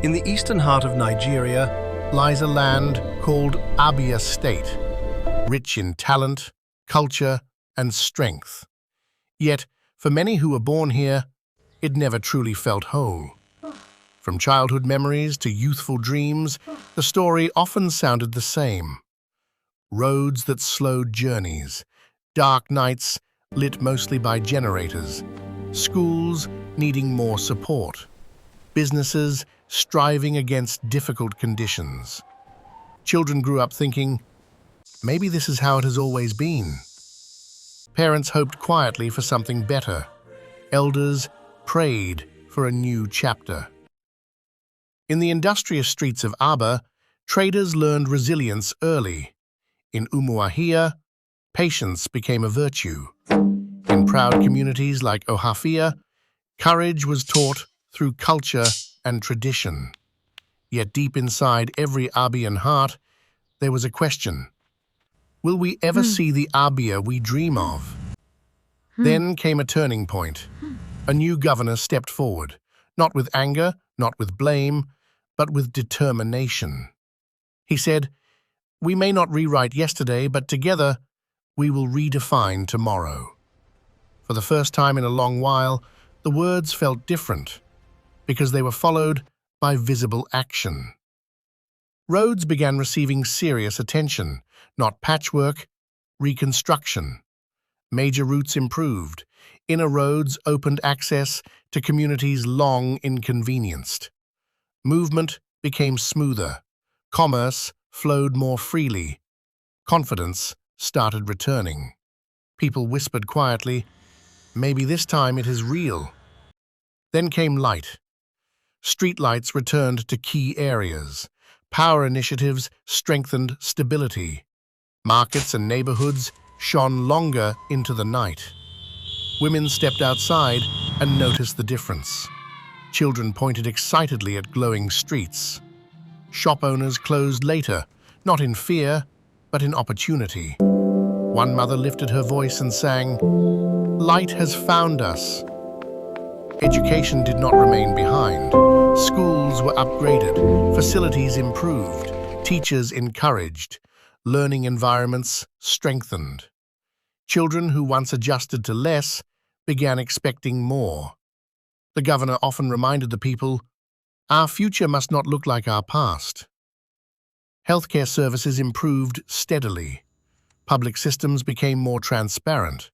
In the eastern heart of Nigeria lies a land called Abia State, rich in talent, culture, and strength. Yet, for many who were born here, it never truly felt whole. From childhood memories to youthful dreams, the story often sounded the same. Roads that slowed journeys, dark nights lit mostly by generators, schools needing more support, businesses striving against difficult conditions. Children grew up thinking, maybe this is how it has always been. Parents hoped quietly for something better. Elders prayed for a new chapter. In the industrious streets of Aba, traders learned resilience early. In Umuahia, patience became a virtue. In proud communities like Ohafia, courage was taught through culture and tradition. Yet deep inside every Abian heart, there was a question. Will we ever see the Abia we dream of? Then came a turning point. A new governor stepped forward, not with anger, not with blame, but with determination. He said, "We may not rewrite yesterday, but together we will redefine tomorrow." For the first time in a long while, the words felt different, because they were followed by visible action. Roads began receiving serious attention, not patchwork, reconstruction. Major routes improved. Inner roads opened access to communities long inconvenienced. Movement became smoother. Commerce flowed more freely. Confidence started returning. People whispered quietly, "Maybe this time it is real." Then came light. Streetlights returned to key areas. Power initiatives strengthened stability. Markets and neighborhoods shone longer into the night. Women stepped outside and noticed the difference. Children pointed excitedly at glowing streets. Shop owners closed later, not in fear, but in opportunity. One mother lifted her voice and sang, "Light has found us." Education did not remain behind. Schools were upgraded, facilities improved, teachers encouraged, learning environments strengthened. Children who once adjusted to less began expecting more. The governor often reminded the people, "Our future must not look like our past." Healthcare services improved steadily. Public systems became more transparent.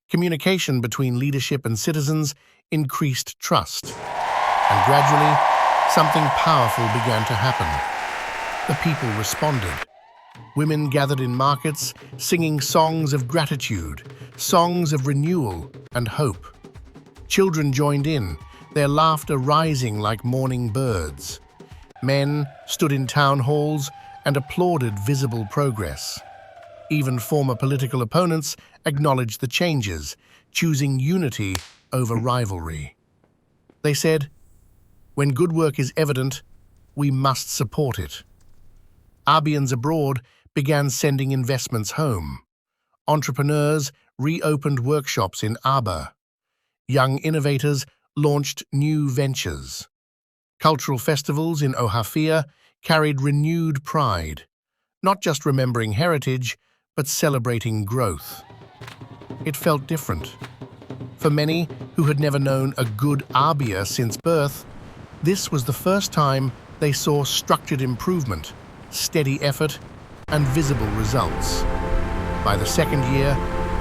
Communication between leadership and citizens increased trust. And gradually, something powerful began to happen. The people responded. Women gathered in markets, singing songs of gratitude, songs of renewal and hope. Children joined in, their laughter rising like morning birds. Men stood in town halls and applauded visible progress. Even former political opponents acknowledged the changes, choosing unity over rivalry. They said, "When good work is evident, we must support it." Abians abroad began sending investments home. Entrepreneurs reopened workshops in Aba. Young innovators launched new ventures. Cultural festivals in Ohafia carried renewed pride, not just remembering heritage, but celebrating growth. It felt different. For many who had never known a good Abia since birth, this was the first time they saw structured improvement, steady effort, and visible results. By the second year,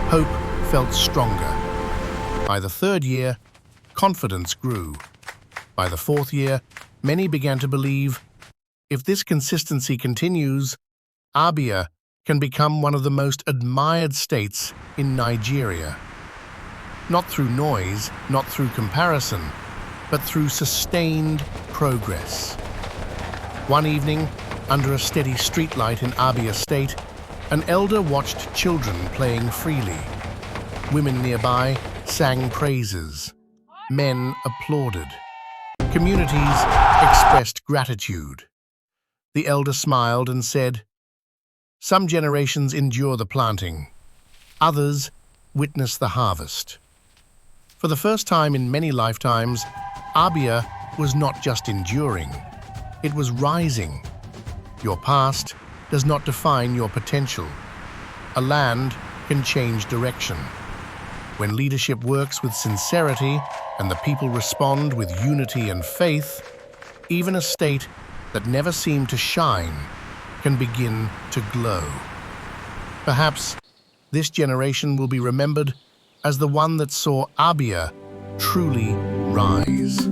hope felt stronger. By the third year, confidence grew. By the fourth year, many began to believe, if this consistency continues, Abia can become one of the most admired states in Nigeria. Not through noise, not through comparison, but through sustained progress. One evening, under a steady streetlight in Abia State, an elder watched children playing freely. Women nearby sang praises. Men applauded. Communities expressed gratitude. The elder smiled and said, "Some generations endure the planting. Others witness the harvest." For the first time in many lifetimes, Abia was not just enduring, It was rising. Your past does not define your potential. A land can change direction. When leadership works with sincerity and the people respond with unity and faith, even a state that never seemed to shine can begin to glow. Perhaps this generation will be remembered as the one that saw Abia truly rise.